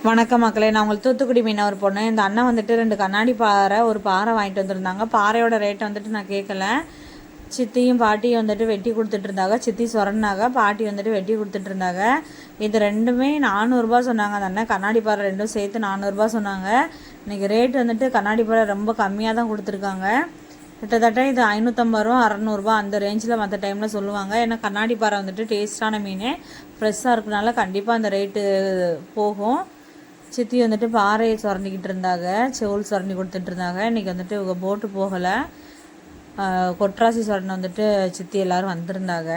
வணக்கம் மக்களே, நான் உங்களுக்கு தூத்துக்குடி மீனவர் பொண்ணு. இந்த அண்ணன் வந்துட்டு 2 கண்ணாடி பாறை ஒரு பாறை வாங்கிட்டு வந்திருந்தாங்க. பாறையோட ரேட்டை வந்துட்டு நான் கேட்கல. சித்தியும் பாட்டியும் வந்துட்டு வெட்டி கொடுத்துட்ருந்தாங்க. சித்தி சொரன்னாங்க, பாட்டி வந்துட்டு வெட்டி கொடுத்துட்ருந்தாங்க. இது ரெண்டுமே 400 ரூபா சொன்னாங்க. அந்த அண்ணன் கண்ணாடி பாறை ரெண்டும் சேர்த்து 400 ரூபா சொன்னாங்க. இன்றைக்கி ரேட் வந்துட்டு கண்ணாடி பாறை ரொம்ப கம்மியாக தான் கொடுத்துருக்காங்க. கிட்டத்தட்ட இது 550 ரூபா 600 ரூபா அந்த ரேஞ்சில் மற்ற டைமில் சொல்லுவாங்க. ஏன்னா கண்ணாடி பாறை வந்துட்டு டேஸ்ட்டான மீன், ஃப்ரெஷ்ஷாக இருக்கனால கண்டிப்பாக அந்த ரேட்டு போகும். சித்தி வந்துட்டு பாறையை சுரண்டிக்கிட்டு இருந்தாங்க, செவுள் சுரண்டி கொடுத்துட்டு இருந்தாங்க. இன்றைக்கி வந்துட்டு இவங்க போட்டு போகலை, கொட்ராசி சுரண்டி வந்துட்டு சித்தி எல்லோரும் வந்திருந்தாங்க.